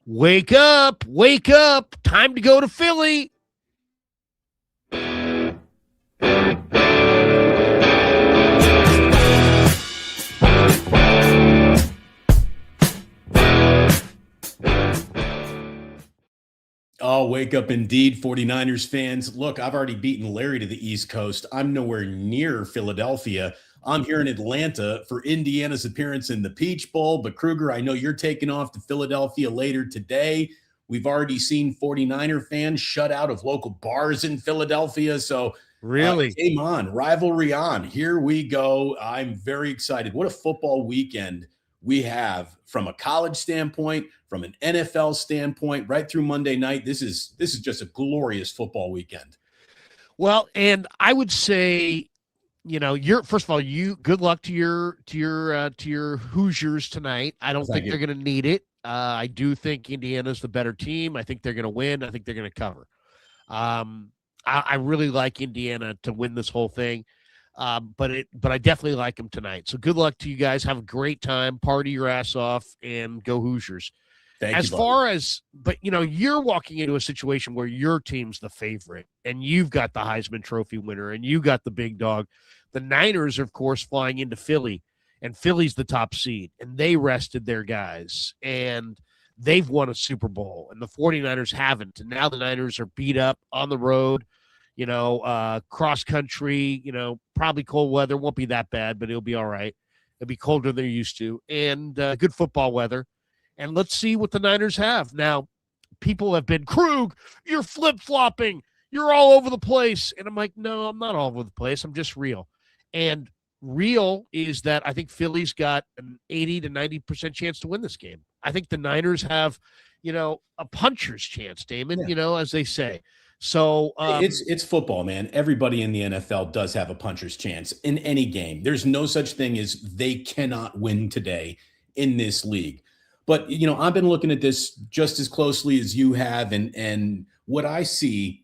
Wake up, wake up. Time to go to Philly. Oh, wake up indeed, 49ers fans. Look, I've already beaten Larry to the East Coast. I'm nowhere near Philadelphia. I'm here in Atlanta for Indiana's appearance in the Peach Bowl. But Krueger, I know you're taking off to Philadelphia later today. We've already seen 49er fans shut out of local bars in Philadelphia. So Really? game on, rivalry on. Here we go. I'm very excited. What a football weekend we have from a college standpoint, from an NFL standpoint, right through Monday night. This is just a glorious football weekend. Well, and I would say, you're first of all, good luck to your Hoosiers tonight. I don't think they're going to need it. I do think Indiana's the better team. I think they're going to win. I think they're going to cover. I really like Indiana to win this whole thing. But I definitely like them tonight. So good luck to you guys. Have a great time. Party your ass off and go Hoosiers. But you're walking into a situation where your team's the favorite and you've got the Heisman Trophy winner and you got the big dog. The Niners are, of course, flying into Philly, and Philly's the top seed, and they rested their guys, and they've won a Super Bowl, and the 49ers haven't. And now the Niners are beat up on the road. Cross country, probably cold weather. Won't be that bad, but it'll be all right. It'll be colder than they're used to, and good football weather. And let's see what the Niners have. Now, people have been, Krug, you're flip-flopping. You're all over the place. And I'm like, no, I'm not all over the place. I'm just real. And real is that I think Philly's got an 80 to 90% chance to win this game. I think the Niners have, a puncher's chance, Damon, as they say. So it's football, man. Everybody in the NFL does have a puncher's chance in any game. There's no such thing as they cannot win today in this league. But, I've been looking at this just as closely as you have. And what I see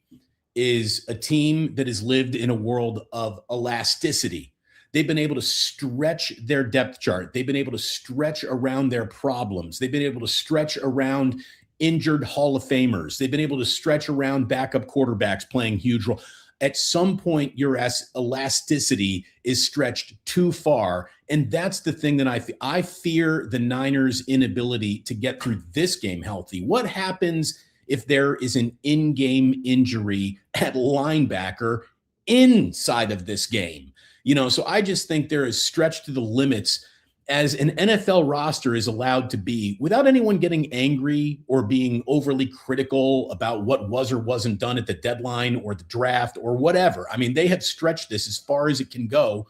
is a team that has lived in a world of elasticity. They've been able to stretch their depth chart. They've been able to stretch around their problems. They've been able to stretch around injured Hall of Famers. They've been able to stretch around backup quarterbacks playing huge role. At some point, your elasticity is stretched too far. And that's the thing that I fear the Niners' inability to get through this game healthy. What happens if there is an in-game injury at linebacker inside of this game? So I just think there is stretched to the limits as an NFL roster is allowed to be without anyone getting angry or being overly critical about what was or wasn't done at the deadline or the draft or whatever. I mean, they have stretched this as far as it can go,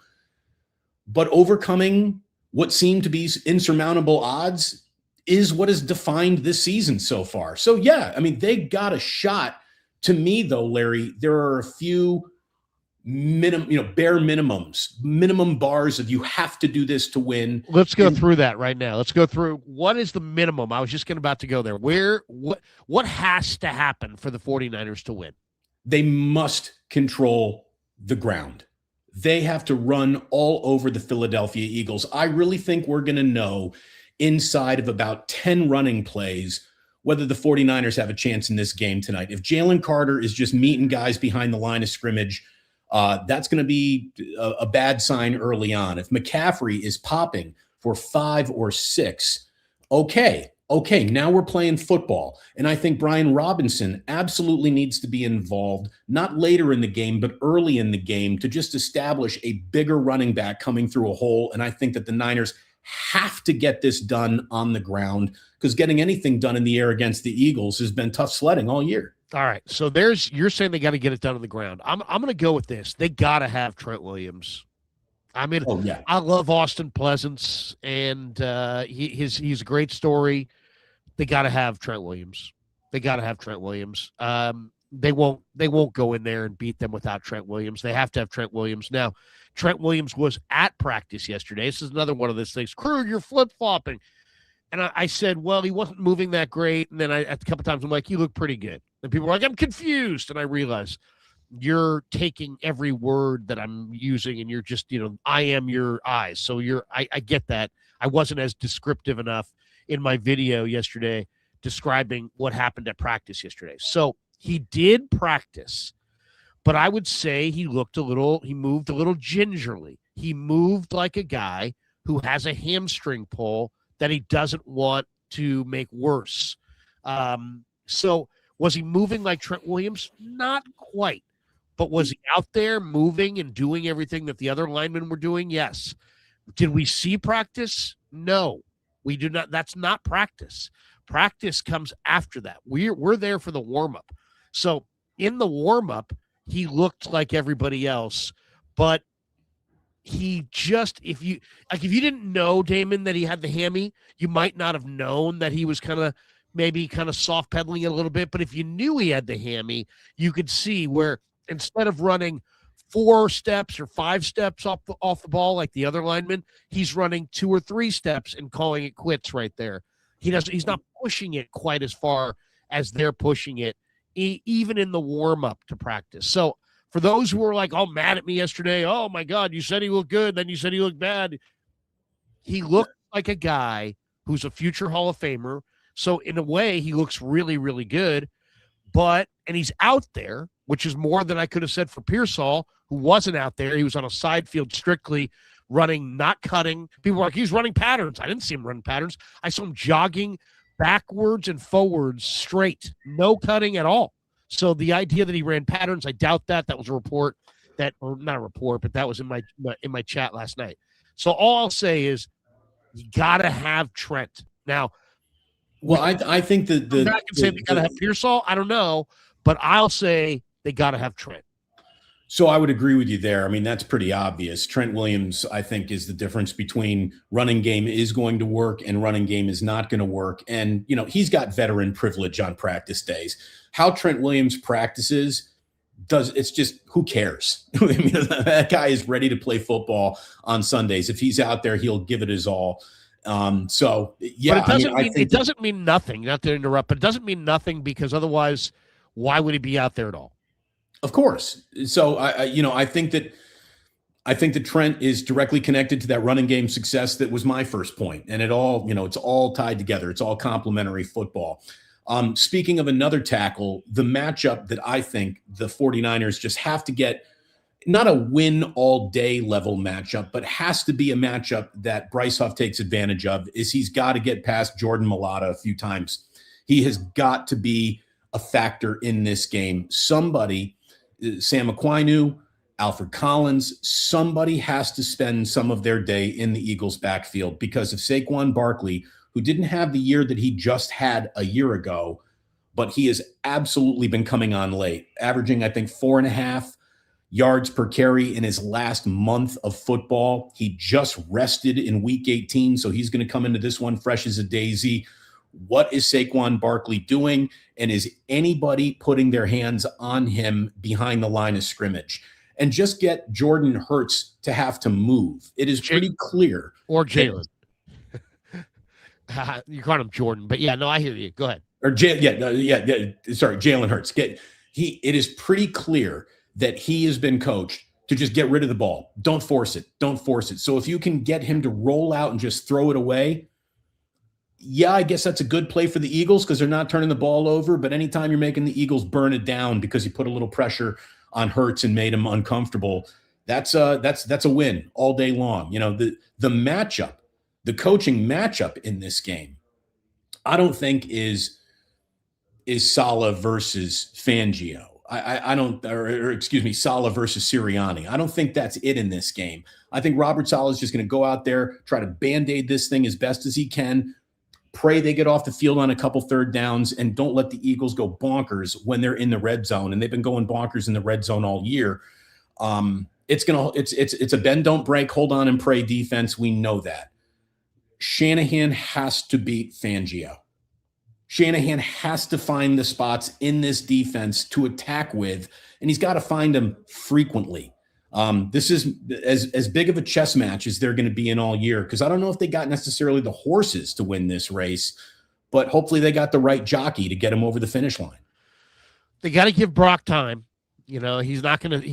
but overcoming what seemed to be insurmountable odds is what has defined this season so far. So yeah, I mean, they got a shot. To me though, Larry, there are a few bare minimum bars of you have to do this to win. Let's go through that right now. Let's go through what is the minimum. I was just about to go there. What has to happen for the 49ers to win? They must control the ground. They have to run all over the Philadelphia Eagles. I really think we're going to know inside of about 10 running plays whether the 49ers have a chance in this game tonight. If Jalen Carter is just meeting guys behind the line of scrimmage, that's going to be a bad sign early on. If McCaffrey is popping for 5 or 6, okay, now we're playing football. And I think Brian Robinson absolutely needs to be involved, not later in the game, but early in the game to just establish a bigger running back coming through a hole. And I think that the Niners have to get this done on the ground because getting anything done in the air against the Eagles has been tough sledding all year. All right, so you're saying they got to get it done on the ground. I'm going to go with this. They got to have Trent Williams. I mean, I love Austin Pleasance, and he's a great story. They got to have Trent Williams. They won't go in there and beat them without Trent Williams. They have to have Trent Williams. Now, Trent Williams was at practice yesterday. This is another one of those things. Krueger, you're flip-flopping. And I said, well, he wasn't moving that great. And then a couple times I'm like, you look pretty good. And people were like, I'm confused. And I realized you're taking every word that I'm using and you're just, I am your eyes. So I get that. I wasn't as descriptive enough in my video yesterday describing what happened at practice yesterday. So he did practice, but I would say he moved a little gingerly. He moved like a guy who has a hamstring pull that he doesn't want to make worse. So was he moving like Trent Williams? Not quite. But was he out there moving and doing everything that the other linemen were doing? Yes. Did we see practice? No, we do not. That's not practice. Practice comes after that. We're there for the warm-up. So in the warm-up, he looked like everybody else, but he just, if you didn't know, Damon, that he had the hammy, you might not have known that he was maybe soft pedaling it a little bit. But if you knew he had the hammy, you could see where instead of running 4 steps or 5 steps off the ball like the other lineman, he's running 2 or 3 steps and calling it quits right there. He's not pushing it quite as far as they're pushing it, even in the warm-up to practice. So for those who were like all mad at me yesterday, oh my God, you said he looked good, then you said he looked bad. He looked like a guy who's a future Hall of Famer. So in a way, he looks really, really good. And he's out there, which is more than I could have said for Pearsall, who wasn't out there. He was on a side field strictly running, not cutting. People were like, he's running patterns. I didn't see him running patterns. I saw him jogging backwards and forwards straight, no cutting at all. So the idea that he ran patterns, I doubt that. That was a report or not a report, but that was in my chat last night. So all I'll say is you got to have Trent. Now, well, I think that I'm not going to say they got to have Pearsall. I don't know, but I'll say they got to have Trent. So I would agree with you there. I mean, that's pretty obvious. Trent Williams, I think, is the difference between running game is going to work and running game is not going to work. And, he's got veteran privilege on practice days. How Trent Williams practices it's just, who cares? I mean, that guy is ready to play football on Sundays. If he's out there, he'll give it his all. So yeah, but it doesn't mean nothing, not to interrupt, but it doesn't mean nothing because otherwise, why would he be out there at all? Of course. So I think that Trent is directly connected to that running game success. That was my first point. And it all, it's all tied together. It's all complementary football. Speaking of another tackle, the matchup that I think the 49ers just have to get, not a win all day level matchup, but has to be a matchup that Bryce Huff takes advantage of, is he's got to get past Jordan Mailata a few times. He has got to be a factor in this game. Somebody, Sam Aquinu, Alfred Collins, somebody has to spend some of their day in the Eagles backfield, because of Saquon Barkley, who didn't have the year that he just had a year ago, but he has absolutely been coming on late, averaging, I think, 4.5 yards per carry in his last month of football. He just rested in week 18, so he's going to come into this one fresh as a daisy. What is Saquon Barkley doing? And is anybody putting their hands on him behind the line of scrimmage? And just get Jordan Hurts to have to move. It is pretty clear. Or Jalen. You call him Jordan, but yeah, no, I hear you. Go ahead. Or sorry, Jalen Hurts. It is pretty clear that he has been coached to just get rid of the ball. Don't force it. Don't force it. So if you can get him to roll out and just throw it away, yeah, I guess that's a good play for the Eagles because they're not turning the ball over. But anytime you're making the Eagles burn it down because you put a little pressure on Hurts and made him uncomfortable, that's a win all day long. The matchup, the coaching matchup in this game, I don't think is Saleh versus Fangio. I don't, or excuse me, Saleh versus Sirianni. I don't think that's it in this game. I think Robert Saleh is just going to go out there, try to band-aid this thing as best as he can, pray they get off the field on a couple third downs, and don't let the Eagles go bonkers when they're in the red zone. And they've been going bonkers in the red zone all year. It's a bend, don't break, hold on and pray defense. We know that. Shanahan has to beat Fangio. Shanahan has to find the spots in this defense to attack with, and he's got to find them frequently. This is as big of a chess match as they're going to be in all year, because I don't know if they got necessarily the horses to win this race, but hopefully they got the right jockey to get him over the finish line. They got to give Brock time. He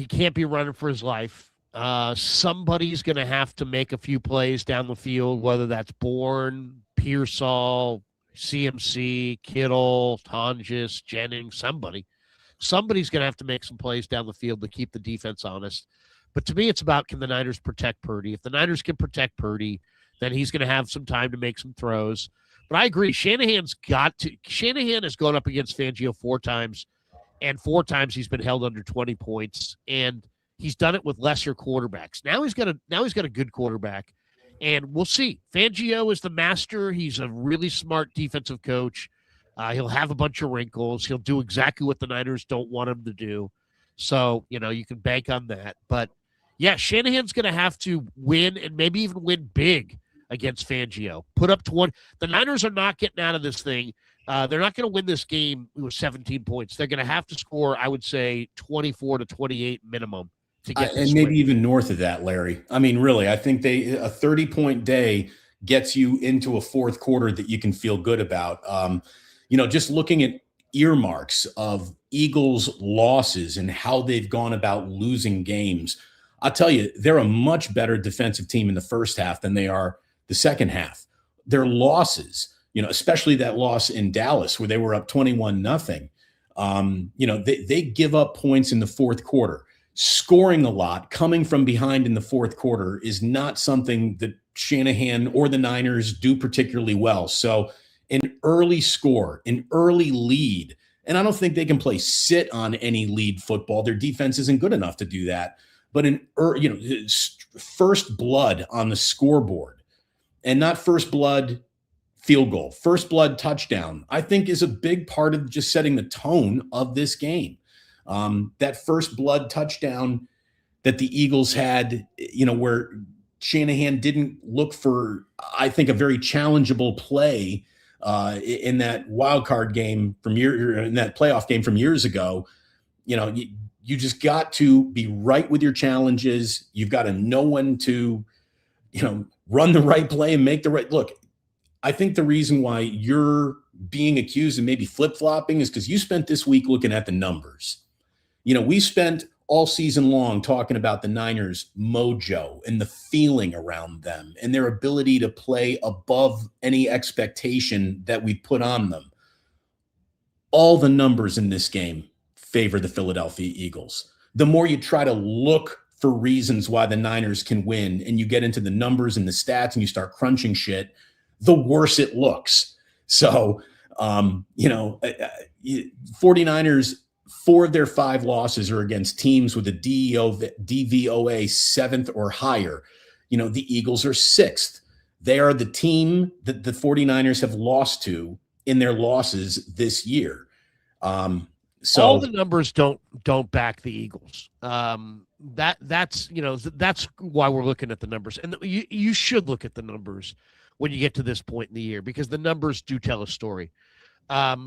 can't be running for his life. Somebody's going to have to make a few plays down the field, whether that's Bourne, Pearsall, CMC, Kittle, Tonjes, Jennings, somebody's going to have to make some plays down the field to keep the defense honest. But to me, it's about, can the Niners protect Purdy? If the Niners can protect Purdy, then he's going to have some time to make some throws. But I agree, Shanahan has gone up against Fangio 4 times, and 4 times he's been held under 20 points, and he's done it with lesser quarterbacks. Now he's got a good quarterback, and we'll see. Fangio is the master. He's a really smart defensive coach. He'll have a bunch of wrinkles. He'll do exactly what the Niners don't want him to do. So, you can bank on that. But, yeah, Shanahan's going to have to win and maybe even win big against Fangio. Put up 20. The Niners are not getting out of this thing. They're not going to win this game with 17 points. They're going to have to score, I would say, 24 to 28 minimum to get this and maybe win. even north of that, Larry. I mean, really, I think a 30-point day gets you into a fourth quarter that you can feel good about. Just looking at earmarks of Eagles losses and how they've gone about losing games, I'll tell you, they're a much better defensive team in the first half than they are the second half. Their losses, especially that loss in Dallas where they were up 21-0, they give up points in the fourth quarter. Scoring a lot, coming from behind in the fourth quarter is not something that Shanahan or the Niners do particularly well. So an early score, an early lead, and I don't think they can play sit on any lead football. Their defense isn't good enough to do that. But first blood on the scoreboard, and not first blood field goal, first blood touchdown, I think is a big part of just setting the tone of this game. That first blood touchdown that the Eagles had, where Shanahan didn't look for, I think, a very challengeable play in that wild card game in that playoff game from years ago. You just got to be right with your challenges. You've got to know when to, run the right play and make the right look. I think the reason why you're being accused of maybe flip-flopping is because you spent this week looking at the numbers. We spent all season long talking about the Niners' mojo and the feeling around them and their ability to play above any expectation that we put on them. All the numbers in this game favor the Philadelphia Eagles. The more you try to look for reasons why the Niners can win and you get into the numbers and the stats and you start crunching shit, the worse it looks. So, 49ers, 4 of their 5 losses are against teams with a DVOA 7th or higher. The Eagles are 6th. They are the team that the 49ers have lost to in their losses this year. So all the numbers don't back the Eagles. That's why we're looking at the numbers, and you should look at the numbers when you get to this point in the year, because the numbers do tell a story.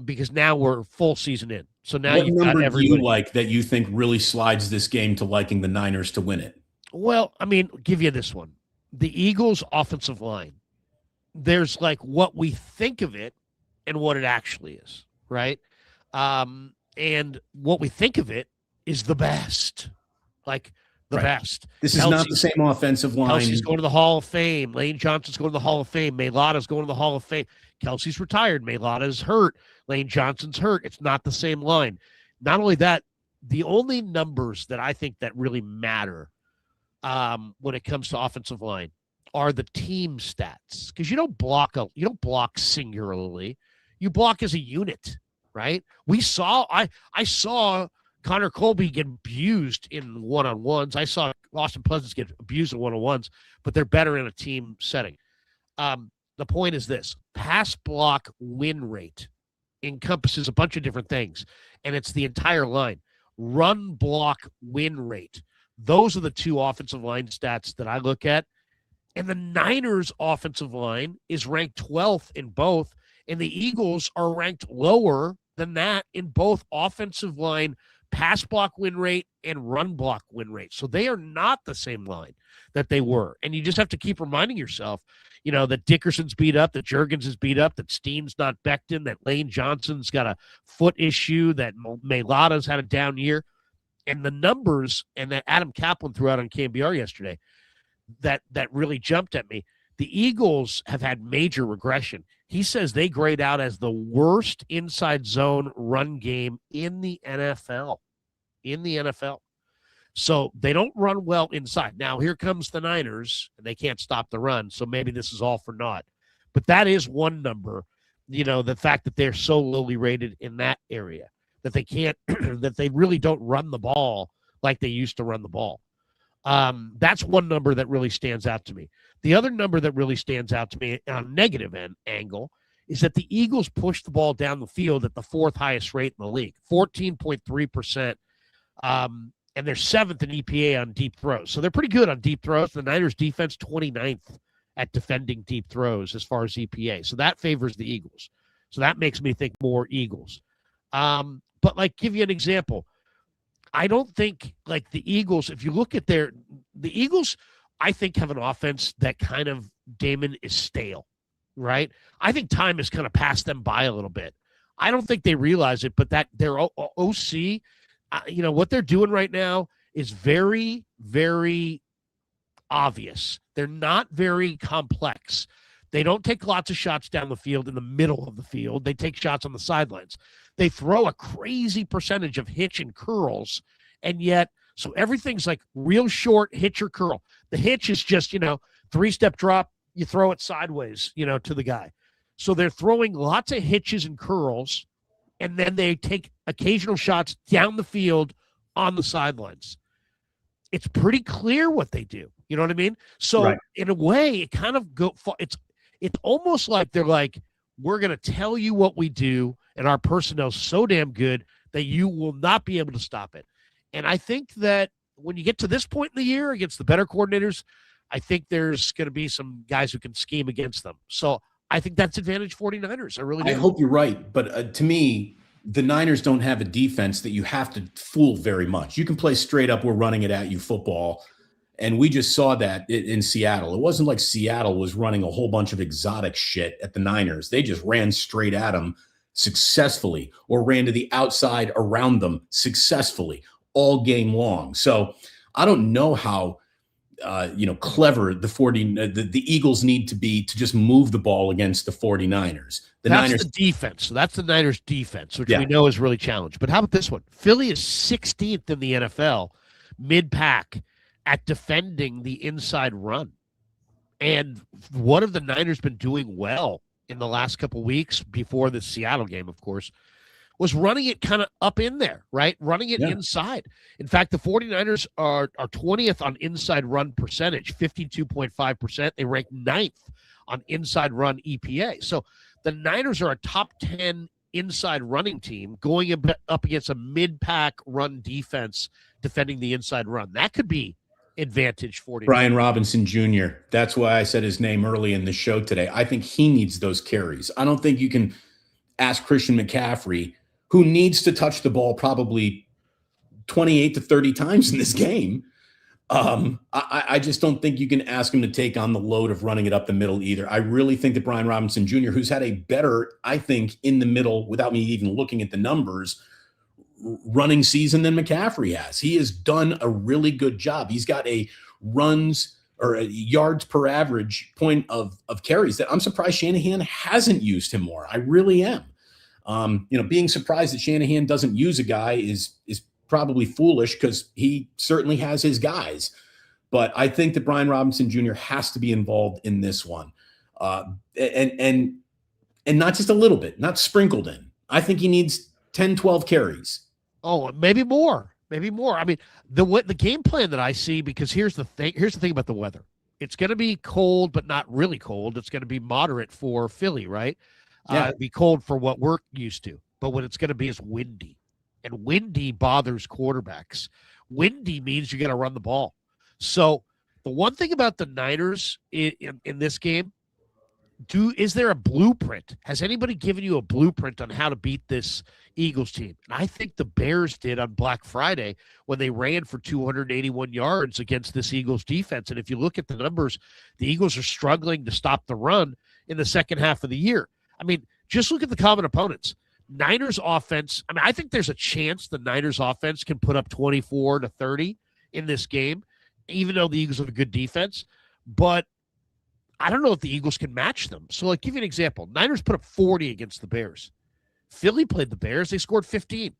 Because now we're full season in, so now what number do you like that you think really slides this game to liking the Niners to win it? Well, I mean, give you this one: the Eagles' offensive line. There's like what we think of it and what it actually is, right? And what we think of it is the best, like the best. This is not the same offensive line. Kelsey's going to the Hall of Fame. Lane Johnson's going to the Hall of Fame. Mailata's going to the Hall of Fame. Kelsey's retired. Mailata's hurt. Lane Johnson's hurt. It's not the same line. Not only that, the only numbers that I think that really matter when it comes to offensive line are the team stats, because you don't block singularly. You block as a unit. Right? I saw Connor Colby get abused in one-on-ones. I saw Austin Pleasants get abused in one-on-ones, but they're better in a team setting. The point is this: pass block win rate encompasses a bunch of different things, and it's the entire line. Run block win rate. Those are the 2 offensive line stats that I look at. And the Niners' offensive line is ranked 12th in both, and the Eagles are ranked lower than that in both offensive line pass block win rate and run block win rate. So they are not the same line that they were. And you just have to keep reminding yourself, that Dickerson's beat up, that Juergens is beat up, that Steen's not Becton, that Lane Johnson's got a foot issue, that Mailata's had a down year. And the numbers, and that Adam Kaplan threw out on KNBR yesterday, that really jumped at me. The Eagles have had major regression. He says they grade out as the worst inside zone run game in the NFL. In the NFL. So they don't run well inside. Now, here comes the Niners, and they can't stop the run, so maybe this is all for naught. But that is one number, the fact that they're so lowly rated in that area, that they can't, that they really don't run the ball like they used to run the ball. That's one number that really stands out to me. The other number that really stands out to me on a negative angle is that the Eagles push the ball down the field at the fourth highest rate in the league, 14.3%. And they're seventh in EPA on deep throws. So they're pretty good on deep throws. The Niners defense 29th at defending deep throws as far as EPA. So that favors the Eagles. So that makes me think more Eagles. But give you an example. I don't think the Eagles, if you look at the Eagles, I think have an offense that kind of, Damon, is stale, right? I think time has kind of passed them by a little bit. I don't think they realize it, but that their OC, what they're doing right now is very, very obvious. They're not very complex. They don't take lots of shots down the field in the middle of the field. They take shots on the sidelines. They throw a crazy percentage of hitch and curls, and yet, so everything's real short hitch or curl. The hitch is just, three-step drop, you throw it sideways, to the guy. So they're throwing lots of hitches and curls, and then they take occasional shots down the field on the sidelines. It's pretty clear what they do. You know what I mean? So right. In a way, it kind of it's almost like they're we're going to tell you what we do, and our personnel's so damn good that you will not be able to stop it. And I think that when you get to this point in the year against the better coordinators, I think there's going to be some guys who can scheme against them. So I think that's advantage 49ers. I really do. I hope you're right. But to me, the Niners don't have a defense that you have to fool very much. You can play straight up, we're running it at you football. And we just saw that in Seattle. It wasn't like Seattle was running a whole bunch of exotic shit at the Niners. They just ran straight at them successfully, or ran to the outside around them successfully all game long. So I don't know how clever the Eagles need to be to just move the ball against the 49ers. That's the defense. So that's the Niners defense, which we know is really challenged. But how about this one? Philly is 16th in the NFL, mid-pack, at defending the inside run. And what have the Niners been doing well in the last couple weeks before the Seattle game, of course, was running it kind of up in there, right? Running it inside. In fact, the 49ers are 20th on inside run percentage, 52.5%. They rank 9th on inside run EPA. So the Niners are a top 10 inside running team going up against a mid-pack run defense defending the inside run. That could be advantage 49ers. Brian Robinson Jr. That's why I said his name early in the show today. I think he needs those carries. I don't think you can ask Christian McCaffrey, who needs to touch the ball probably 28 to 30 times in this game. I just don't think you can ask him to take on the load of running it up the middle either. I really think that Brian Robinson Jr., who's had a better, I think, in the middle, without me even looking at the numbers, running season than McCaffrey has. He has done a really good job. He's got a runs or a yards per average point of carries that I'm surprised Shanahan hasn't used him more. I really am. Being surprised that Shanahan doesn't use a guy is probably foolish, because he certainly has his guys. But I think that Brian Robinson Jr. has to be involved in this one. And not just a little bit, not sprinkled in. I think he needs 10, 12 carries. Oh, maybe more. Maybe more. I mean, the game plan that I see, because here's the thing about the weather. It's going to be cold, but not really cold. It's going to be moderate for Philly, right? It'd be cold for what we're used to. But what it's going to be is windy. And windy bothers quarterbacks. Windy means you got to run the ball. So the one thing about the Niners in this game, is there a blueprint? Has anybody given you a blueprint on how to beat this Eagles team? And I think the Bears did on Black Friday when they ran for 281 yards against this Eagles defense. And if you look at the numbers, the Eagles are struggling to stop the run in the second half of the year. I mean, just look at the common opponents. Niners offense, I think there's a chance the Niners offense can put up 24 to 30 in this game, even though the Eagles have a good defense. But I don't know if the Eagles can match them. So, like, give you an example. Niners put up 40 against the Bears. Philly played the Bears. They scored 15.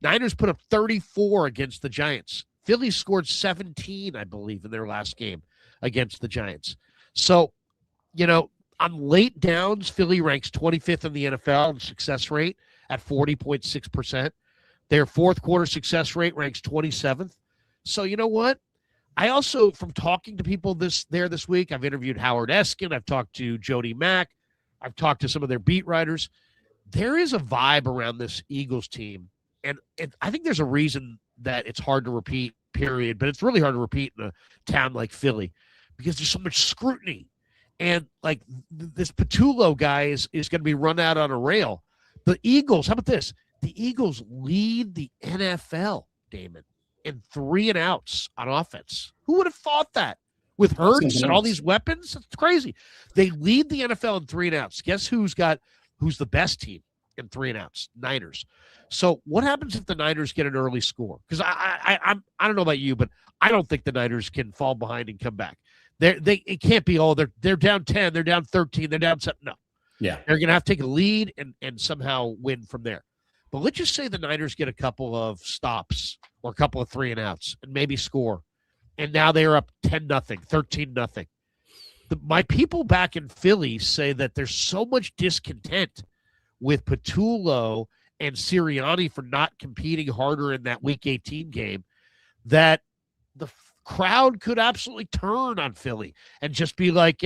Niners put up 34 against the Giants. Philly scored 17, I believe, in their last game against the Giants. So, on late downs, Philly ranks 25th in the NFL in success rate at 40.6%. Their fourth quarter success rate ranks 27th. So, you know what? I also, from talking to people this week, I've interviewed Howard Eskin. I've talked to Jody Mack. I've talked to some of their beat writers. There is a vibe around this Eagles team. And I think there's a reason that it's hard to repeat, period. But it's really hard to repeat in a town like Philly because there's so much scrutiny. And, like, this Patullo guy is going to be run out on a rail. The Eagles, how about this? The Eagles lead the NFL, Damon, in 3 and outs on offense. Who would have thought that? With Hurts and all these weapons? It's crazy. They lead the NFL in 3 and outs. Guess who's the best team in 3 and outs? Niners. So what happens if the Niners get an early score? Because I don't know about you, but I don't think the Niners can fall behind and come back. It can't be, they're down 10, they're down 13, they're down 7. No. Yeah. They're going to have to take a lead and somehow win from there. But let's just say the Niners get a couple of stops or a couple of 3 and outs and maybe score. And now they're up 10-0, 13-0. My people back in Philly say that there's so much discontent with Patullo and Sirianni for not competing harder in that Week 18 game that the crowd could absolutely turn on Philly and just be like,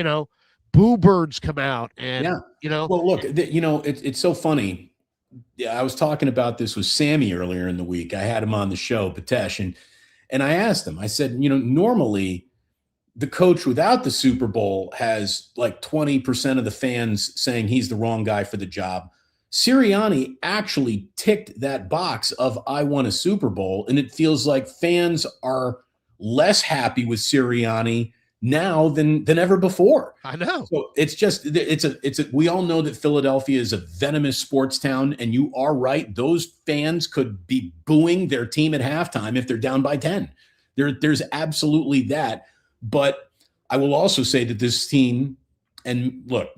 boo birds come out. And, Well, look, it's so funny. Yeah, I was talking about this with Sammy earlier in the week. I had him on the show, Patesh, and I asked him, I said, normally the coach without the Super Bowl has like 20% of the fans saying he's the wrong guy for the job. Sirianni actually ticked that box of I won a Super Bowl, and it feels like fans are less happy with Sirianni now than ever before. I know. So we all know that Philadelphia is a venomous sports town, and you are right. Those fans could be booing their team at halftime if they're down by 10. There's absolutely that. But I will also say that this team, and look,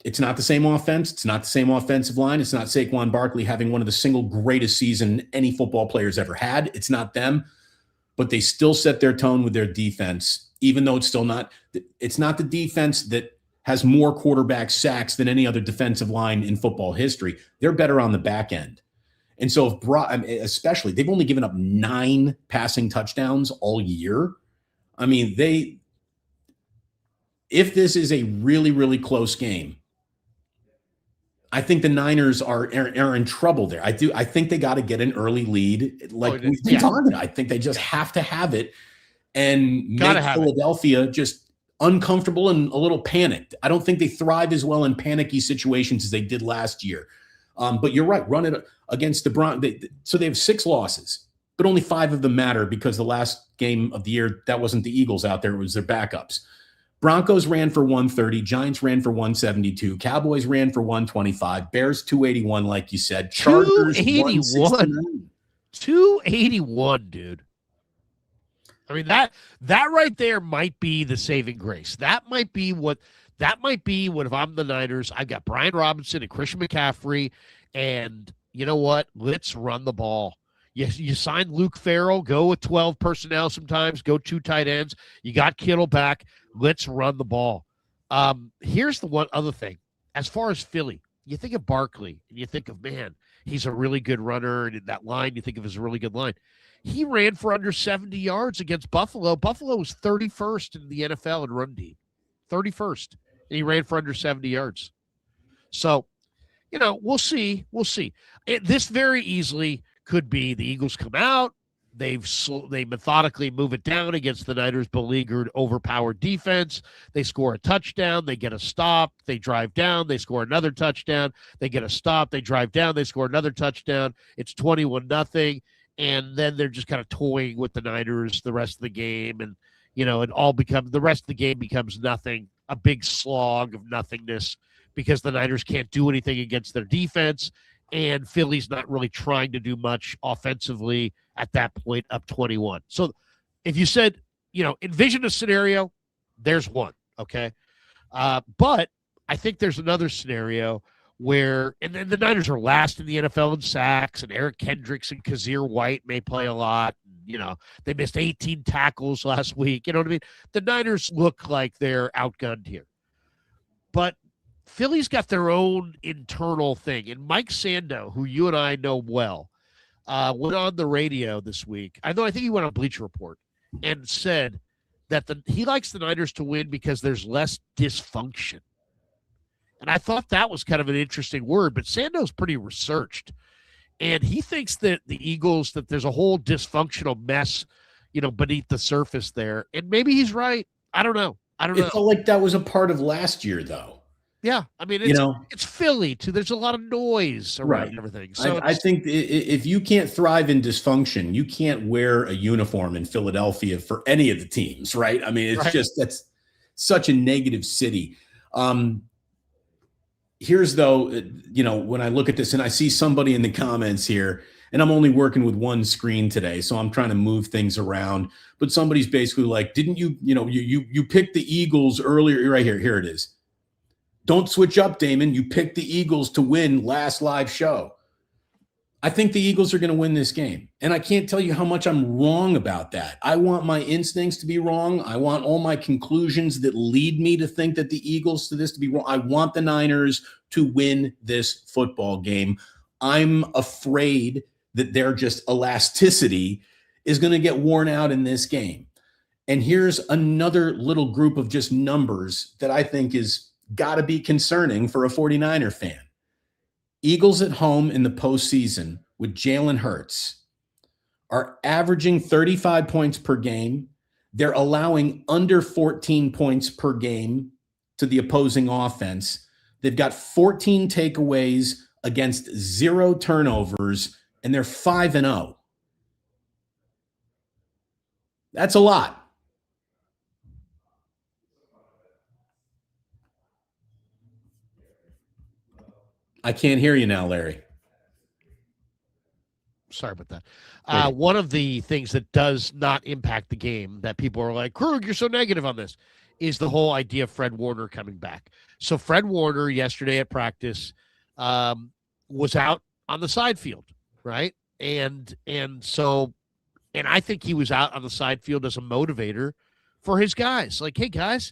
it's not the same offense. It's not the same offensive line. It's not Saquon Barkley having one of the single greatest season any football player's ever had. It's not them, but they still set their tone with their defense, even though it's not the defense that has more quarterback sacks than any other defensive line in football history. They're better on the back end. And so especially, they've only given up 9 passing touchdowns all year. I mean, if this is a really, really close game, I think the Niners are in trouble there. I think they got to get an early lead. Like we've been talking about. I think they just have to have it and make Philadelphia just uncomfortable and a little panicked. I don't think they thrive as well in panicky situations as they did last year. But you're right. Run it against the Broncos. So they have 6 losses, but only 5 of them matter because the last game of the year, that wasn't the Eagles out there. It was their backups. Broncos ran for 130. Giants ran for 172. Cowboys ran for 125. Bears 281, like you said. Chargers 281. 281, dude. I mean, that right there might be the saving grace. That might be what if I'm the Niners, I've got Brian Robinson and Christian McCaffrey, and you know what? Let's run the ball. You sign Luke Farrell, go with 12 personnel sometimes, go 2 tight ends. You got Kittle back. Let's run the ball. Here's the one other thing. As far as Philly, you think of Barkley, and you think of, man, he's a really good runner, and in that line, you think of as a really good line. He ran for under 70 yards against Buffalo. Buffalo was 31st in the NFL in run D. 31st. And he ran for under 70 yards. So, we'll see. We'll see. This very easily could be the Eagles come out. They methodically move it down against the Niners' beleaguered, overpowered defense. They score a touchdown. They get a stop. They drive down. They score another touchdown. They get a stop. They drive down. They score another touchdown. It's 21-0. And then they're just kind of toying with the Niners the rest of the game. And, the rest of the game becomes nothing, a big slog of nothingness because the Niners can't do anything against their defense. And Philly's not really trying to do much offensively at that point, up 21. So if you said, envision a scenario, there's one, okay? But I think there's another scenario where, and then the Niners are last in the NFL in sacks, and Eric Kendricks and Kazir White may play a lot. You know, they missed 18 tackles last week. You know what I mean? The Niners look like they're outgunned here. But Philly's got their own internal thing. And Mike Sando, who you and I know well, went on the radio this week. I think he went on Bleacher Report and said that he likes the Niners to win because there's less dysfunction. And I thought that was kind of an interesting word, but Sando's pretty researched. And he thinks that the Eagles, that there's a whole dysfunctional mess, beneath the surface there. And maybe he's right. I don't know. It felt like that was a part of last year, though. Yeah. I mean, it's Philly, too. There's a lot of noise around everything. So I think if you can't thrive in dysfunction, you can't wear a uniform in Philadelphia for any of the teams, right? I mean, it's just, that's such a negative city. Here's, though, when I look at this and I see somebody in the comments here, and I'm only working with one screen today, so I'm trying to move things around. But somebody's basically like, didn't you picked the Eagles earlier? Right here. Here it is. Don't switch up, Damon. You picked the Eagles to win last live show. I think the Eagles are going to win this game. And I can't tell you how much I'm wrong about that. I want my instincts to be wrong. I want all my conclusions that lead me to think that the Eagles to be wrong. I want the Niners to win this football game. I'm afraid that their just elasticity is going to get worn out in this game. And here's another little group of just numbers that I think is got to be concerning for a 49er fan. Eagles at home in the postseason with Jalen Hurts are averaging 35 points per game. They're allowing under 14 points per game to the opposing offense. They've got 14 takeaways against 0 turnovers, and they're 5-0. That's a lot. I can't hear you now, Larry. Sorry about that. One of the things that does not impact the game that people are like, Krug, you're so negative on this, is the whole idea of Fred Warner coming back. So Fred Warner yesterday at practice was out on the side field, right? And I think he was out on the side field as a motivator for his guys. Like, hey, guys,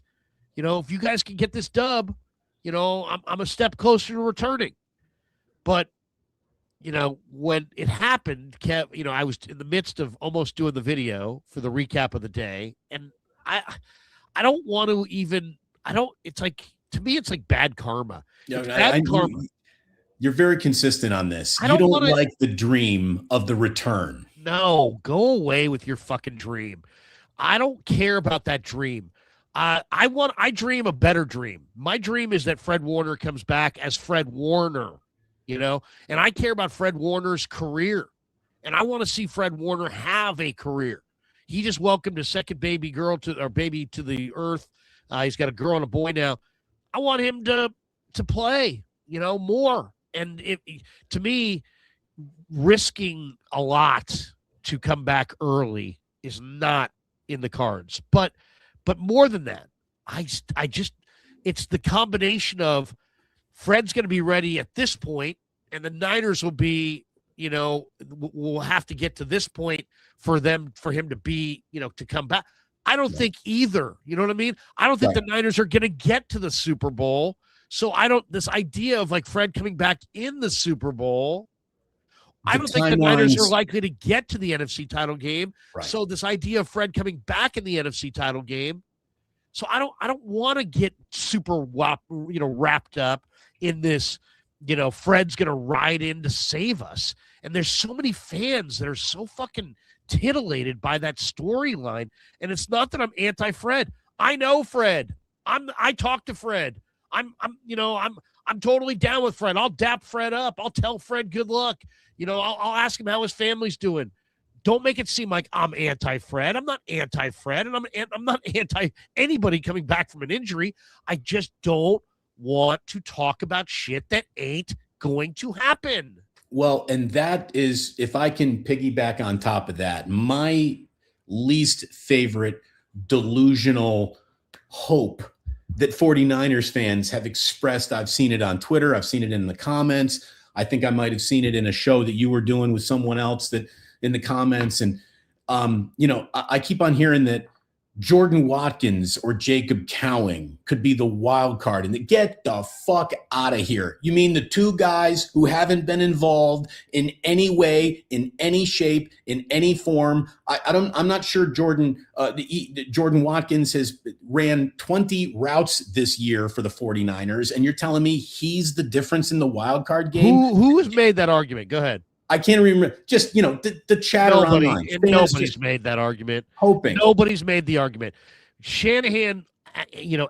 if you guys can get this dub, I'm a step closer to returning. But, when it happened, Kev, I was in the midst of almost doing the video for the recap of the day. And I don't want to even, it's like, to me, it's like bad karma. Karma. You're very consistent on this. You don't like the dream of the return. No, go away with your fucking dream. I don't care about that dream. I dream a better dream. My dream is that Fred Warner comes back as Fred Warner, and I care about Fred Warner's career, and I want to see Fred Warner have a career. He just welcomed his second baby to the earth. He's got a girl and a boy now. I want him to play, more. And to me, risking a lot to come back early is not in the cards. But more than that, I just it's the combination of Fred's going to be ready at this point, and the Niners will be, will have to get to this point for him to be, to come back. I don't think either. You know what I mean? I don't think the Niners are going to get to the Super Bowl. So this idea of like Fred coming back in the Super Bowl, I don't think the Niners are likely to get to the NFC title game. Right. So this idea of Fred coming back in the NFC title game. So I don't want to get super wrapped up in this, Fred's going to ride in to save us. And there's so many fans that are so fucking titillated by that storyline. And it's not that I'm anti-Fred. I know Fred. I talk to Fred. I'm totally down with Fred. I'll dap Fred up. I'll tell Fred good luck. I'll ask him how his family's doing. Don't make it seem like I'm anti-Fred. I'm not anti-Fred, and I'm not anti anybody coming back from an injury. I just don't want to talk about shit that ain't going to happen. Well, and that is, if I can piggyback on top of that, my least favorite delusional hope that 49ers fans have expressed. I've seen it on Twitter. I've seen it in the comments. I think I might have seen it in a show that you were doing with someone else that in the comments. And, I keep on hearing that Jordan Watkins or Jacob Cowing could be the wild card, and get the fuck out of here. You mean the two guys who haven't been involved in any way, in any shape, in any form? I'm not sure Jordan Watkins has ran 20 routes this year for the 49ers, and you're telling me he's the difference in the wild card game? Who has made that argument? Go ahead. I can't remember. Just, the chatter online. Nobody's made that argument. Hoping. Nobody's made the argument. Shanahan,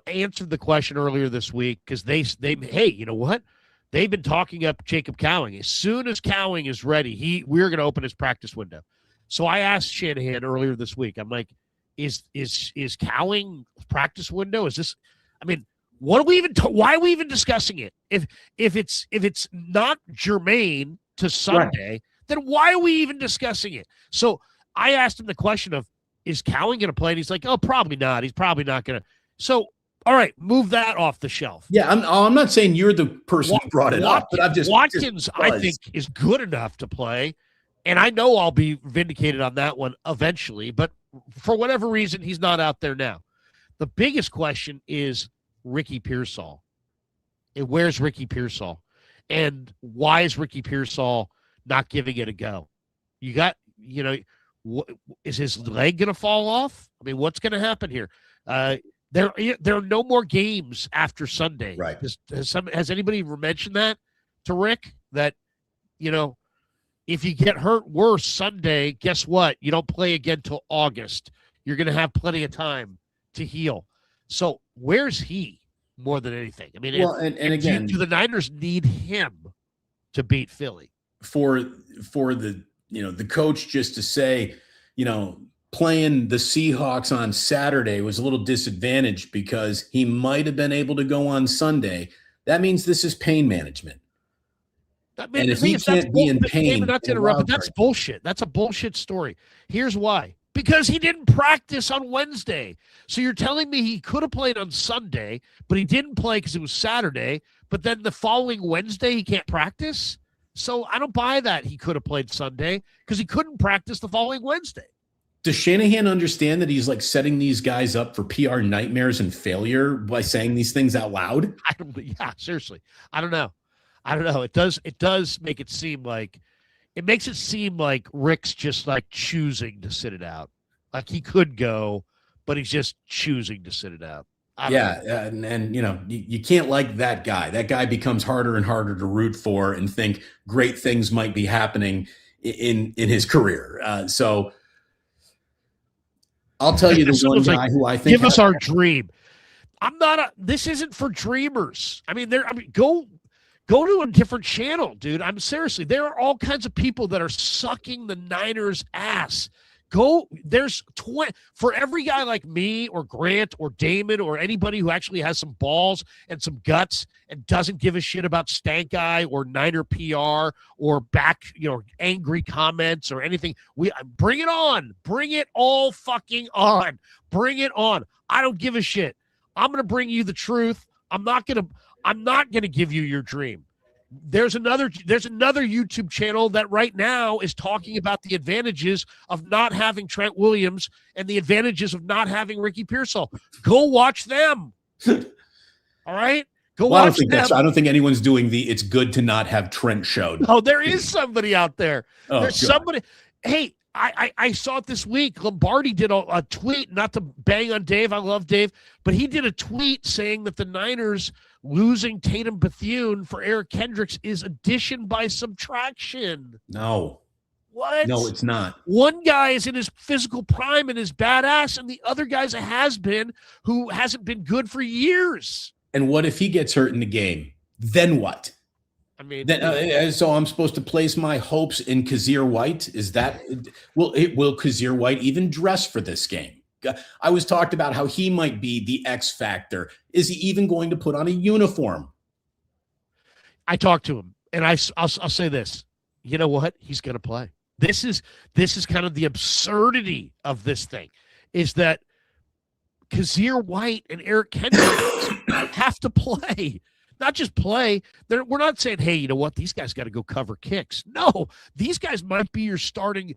answered the question earlier this week because they hey, you know what? They've been talking up Jacob Cowing. As soon as Cowing is ready, we're going to open his practice window. So I asked Shanahan earlier this week. I'm like, is Cowing practice window? Is this? I mean, what are we even? Why are we even discussing it? If it's not germane to Sunday, right, then why are we even discussing it? So I asked him the question of, is Cowing going to play? And he's like, oh, probably not. He's probably not going to. So, all right, move that off the shelf. Yeah, I'm not saying you're the person who brought it up, but Watkins, I think, is good enough to play. And I know I'll be vindicated on that one eventually, but for whatever reason, he's not out there now. The biggest question is Ricky Pearsall. And where's Ricky Pearsall? And why is Ricky Pearsall not giving it a go? You got, is his leg going to fall off? I mean, what's going to happen here? There are no more games after Sunday. Right. Has anybody mentioned that to Rick? That, if you get hurt worse Sunday, guess what? You don't play again till August. You're going to have plenty of time to heal. So where's he? More than anything. I mean, again, do the Niners need him to beat Philly? For the the coach just to say, playing the Seahawks on Saturday was a little disadvantaged because he might have been able to go on Sunday. That means this is pain management. And if he can't be in pain, not to interrupt, but that's bullshit. That's a bullshit story. Here's why. Because he didn't practice on Wednesday. So you're telling me he could have played on Sunday, but he didn't play because it was Saturday. But then the following Wednesday, he can't practice? So I don't buy that he could have played Sunday because he couldn't practice the following Wednesday. Does Shanahan understand that he's like setting these guys up for PR nightmares and failure by saying these things out loud? Yeah, seriously. I don't know. It does make it seem like it makes it seem like Rick's just like choosing to sit it out. Like he could go, but he's just choosing to sit it out. And you can't like that guy. That guy becomes harder and harder to root for and think great things might be happening in his career. So I'll tell you the one guy who I think give us our dream. This isn't for dreamers. Go to a different channel, dude. I'm seriously, there are all kinds of people that are sucking the Niners' ass. There's 20 for every guy like me or Grant or Damon or anybody who actually has some balls and some guts and doesn't give a shit about Stank Eye or Niner PR or angry comments or anything. Bring it on. Bring it all fucking on. Bring it on. I don't give a shit. I'm going to bring you the truth. I'm not going to give you your dream. There's another YouTube channel that right now is talking about the advantages of not having Trent Williams and the advantages of not having Ricky Pearsall. Go watch them. All right? Watch them. I don't think anyone's doing it's good to not have Trent show. Oh, there is somebody out there. There's somebody. Hey, I saw it this week. Lombardi did a tweet, not to bang on Dave. I love Dave, but he did a tweet saying that the Niners losing Tatum Bethune for Eric Kendricks is addition by subtraction. No. What? No, it's not. One guy is in his physical prime and is badass, and the other guy's a has-been who hasn't been good for years. And what if he gets hurt in the game? Then what? I mean, so I'm supposed to place my hopes in Kazir White? Is that will Kazir White even dress for this game? I was talked about how he might be the X factor. Is he even going to put on a uniform? I talked to him, and I'll say this. You know what? He's going to play. This is kind of the absurdity of this thing, is that Kazir White and Eric Kendricks have to play. Not just play. We're not saying, hey, you know what? These guys got to go cover kicks. No, these guys might be your starting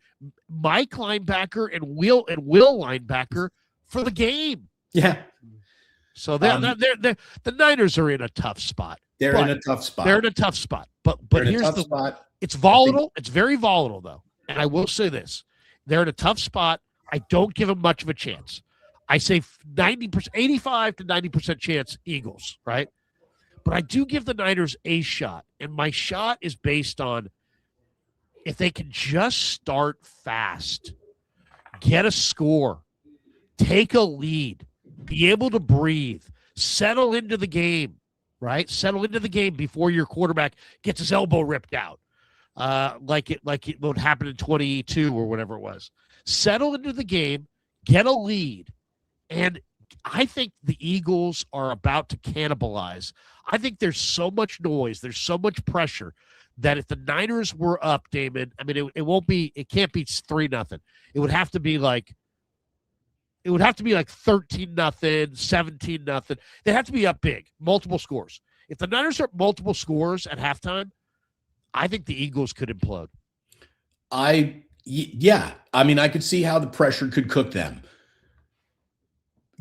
Mike linebacker and Will linebacker for the game. Yeah. So the Niners are in a tough spot. They're in a tough spot. They're in a tough spot. But here's the spot. It's volatile. It's very volatile, though. And I will say this. They're in a tough spot. I don't give them much of a chance. I say 90%, 85 to 90% chance Eagles, right? But I do give the Niners a shot. And my shot is based on if they can just start fast, get a score, take a lead, be able to breathe, settle into the game, right? Settle into the game before your quarterback gets his elbow ripped out, like it would happen in 22 or whatever it was. Settle into the game, get a lead, and I think the Eagles are about to cannibalize. I think there's so much noise, there's so much pressure that if the Niners were up, Damon, I mean, it can't be 3-0. It would have to be like 13-0, 17-0. They have to be up big, multiple scores. If the Niners are up multiple scores at halftime, I think the Eagles could implode. Yeah. I mean, I could see how the pressure could cook them.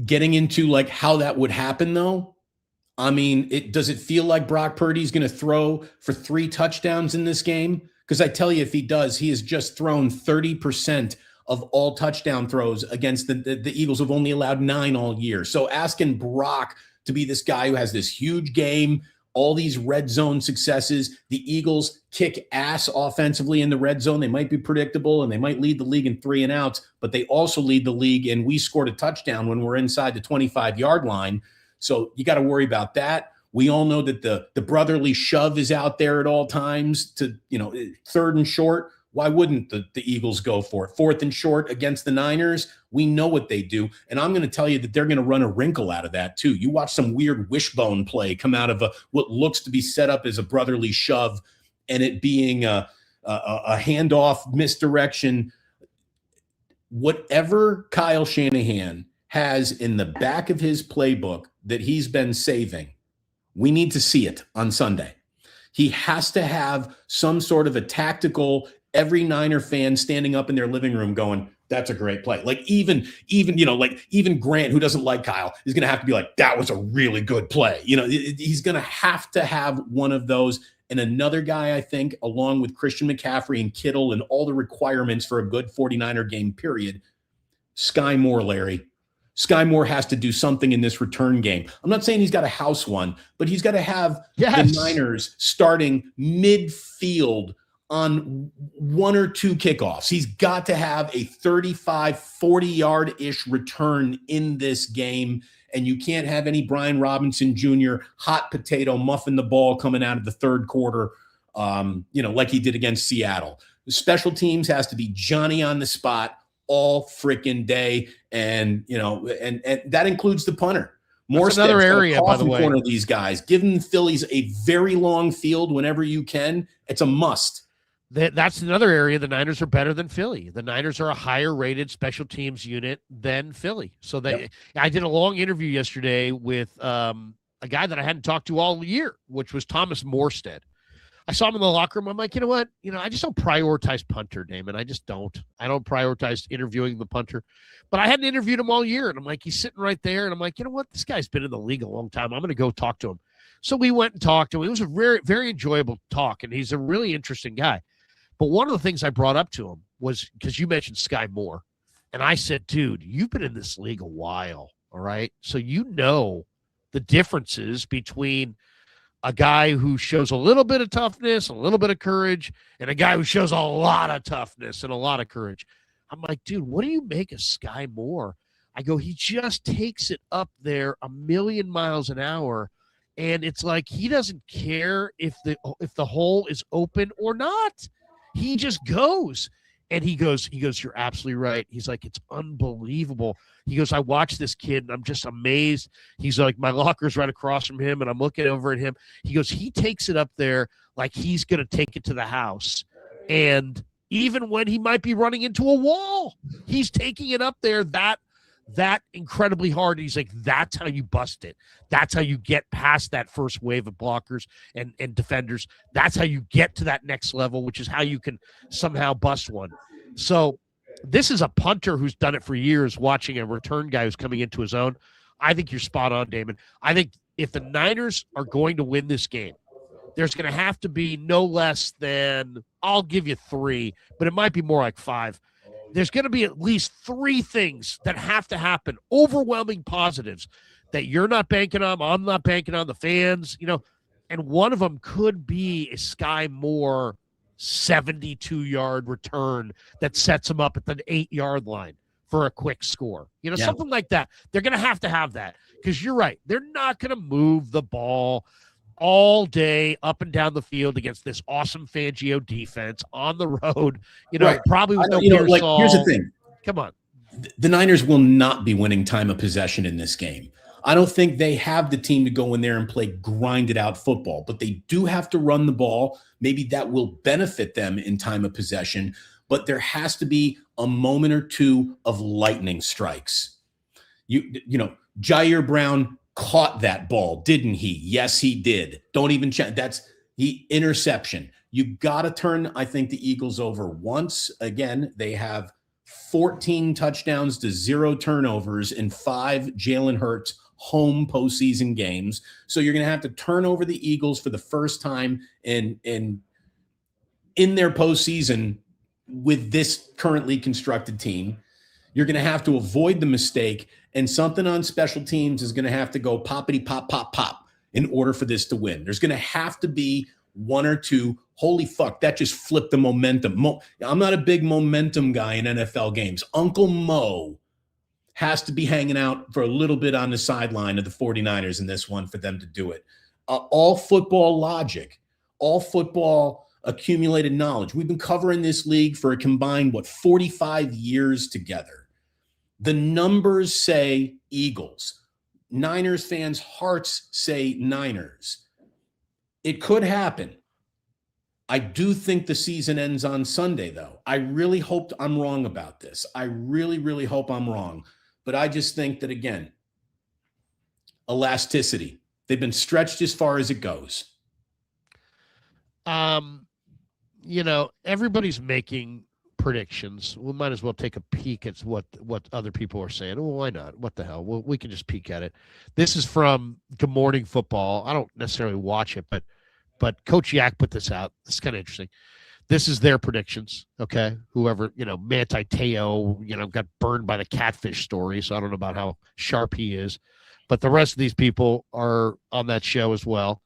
Getting into like how that would happen, though, I mean, does it feel like Brock Purdy's going to throw for 3 touchdowns in this game? Because I tell you, if he does, he has just thrown 30% of all touchdown throws against the Eagles, who've only allowed 9 all year. So asking Brock to be this guy who has this huge game, all these red zone successes, the Eagles kick ass offensively in the red zone. They might be predictable and they might lead the league in 3 and outs, but they also lead the league and we scored a touchdown when we're inside the 25-yard line. So you got to worry about that. We all know that the brotherly shove is out there at all times to, 3rd and short. Why wouldn't the Eagles go for it? 4th and short against the Niners. We know what they do. And I'm going to tell you that they're going to run a wrinkle out of that too. You watch some weird wishbone play come out of what looks to be set up as a brotherly shove and it being a handoff misdirection. Whatever Kyle Shanahan has in the back of his playbook that he's been saving, we need to see it on Sunday. He has to have some sort of a tactical, every Niner fan standing up in their living room going, that's a great play. Like even Grant, who doesn't like Kyle, is going to have to be like, that was a really good play. He's going to have one of those. And another guy, I think, along with Christian McCaffrey and Kittle and all the requirements for a good 49er game period, Sky Moore, Larry. Sky Moore has to do something in this return game. I'm not saying he's got to house one, but he's got to have the Niners starting midfield on 1 or 2 kickoffs. He's got to have a 35, 40-yard-ish return in this game, and you can't have any Brian Robinson Jr. hot potato muffin the ball coming out of the 3rd quarter, like he did against Seattle. The special teams has to be Johnny on the spot all freaking day, and that includes the punter. More another area, by the way. Corner these guys, giving the Phillies a very long field whenever you can. It's a must. That's another area the Niners are better than Philly. The Niners are a higher rated special teams unit than Philly. So I did a long interview yesterday with a guy that I hadn't talked to all year, which was Thomas Morstead. I saw him in the locker room. I'm like, you know what? I just don't prioritize punter, Damon. I just don't. I don't prioritize interviewing the punter. But I hadn't interviewed him all year. And I'm like, he's sitting right there. And I'm like, you know what? This guy's been in the league a long time. I'm going to go talk to him. So we went and talked to him. It was a very, very enjoyable talk. And he's a really interesting guy. But one of the things I brought up to him was because you mentioned Sky Moore. And I said, dude, you've been in this league a while. All right. So you know the differences between a guy who shows a little bit of toughness, a little bit of courage, and a guy who shows a lot of toughness and a lot of courage. I'm like, dude, what do you make of Sky Moore? I go, he just takes it up there 1,000,000 miles an hour, and it's like he doesn't care if the hole is open or not. He just goes. And he goes, you're absolutely right. He's like, it's unbelievable. He goes, I watch this kid and I'm just amazed. He's like, my locker's right across from him and I'm looking over at him. He goes, he takes it up there like he's going to take it to the house. And even when he might be running into a wall, he's taking it up there that that incredibly hard. He's like, that's how you bust it. That's how you get past that first wave of blockers and defenders. That's how you get to that next level, which is how you can somehow bust one. So this is a punter who's done it for years, watching a return guy who's coming into his own. I think you're spot on, Damon. I think if the Niners are going to win this game, there's going to have to be no less than, I'll give you 3, but it might be more like 5. There's going to be at least 3 things that have to happen, overwhelming positives that you're not banking on, I'm not banking on, the fans, and one of them could be a Sky Moore 72-yard return that sets him up at the 8-yard line for a quick score. Something like that. They're going to have that because you're right. They're not going to move the ball all day up and down the field against this awesome Fangio defense on the road, right. Probably with no here's the thing. Come on. The Niners will not be winning time of possession in this game. I don't think they have the team to go in there and play grinded out football, but they do have to run the ball. Maybe that will benefit them in time of possession, but there has to be a moment or two of lightning strikes. Jair Brown caught that ball, didn't he? Yes, he did. Don't even check. That's the interception. You got to turn, I think, the Eagles over once. Again, they have 14 touchdowns to 0 turnovers in 5 Jalen Hurts home postseason games. So you're going to have to turn over the Eagles for the first time in their postseason with this currently constructed team. You're going to have to avoid the mistake, and something on special teams is going to have to go poppity pop, pop, pop in order for this to win. There's going to have to be 1 or 2. Holy fuck, that just flipped the momentum. I'm not a big momentum guy in NFL games. Uncle Mo has to be hanging out for a little bit on the sideline of the 49ers in this one for them to do it. All football logic, all football accumulated knowledge. We've been covering this league for a combined, 45 years together. The numbers say Eagles. Niners fans' hearts say Niners. It could happen. I do think the season ends on Sunday, though. I really hope I'm wrong about this. I really, really hope I'm wrong. But I just think that, again, elasticity. They've been stretched as far as it goes. Everybody's making predictions. We might as well take a peek at what other people are saying. Well, why not? What the hell? Well, we can just peek at it. This is from Good Morning Football. I don't necessarily watch it, but Coach Yak put this out. It's kind of interesting. This is their predictions, okay? Whoever, Manti Te'o, got burned by the catfish story, so I don't know about how sharp he is. But the rest of these people are on that show as well.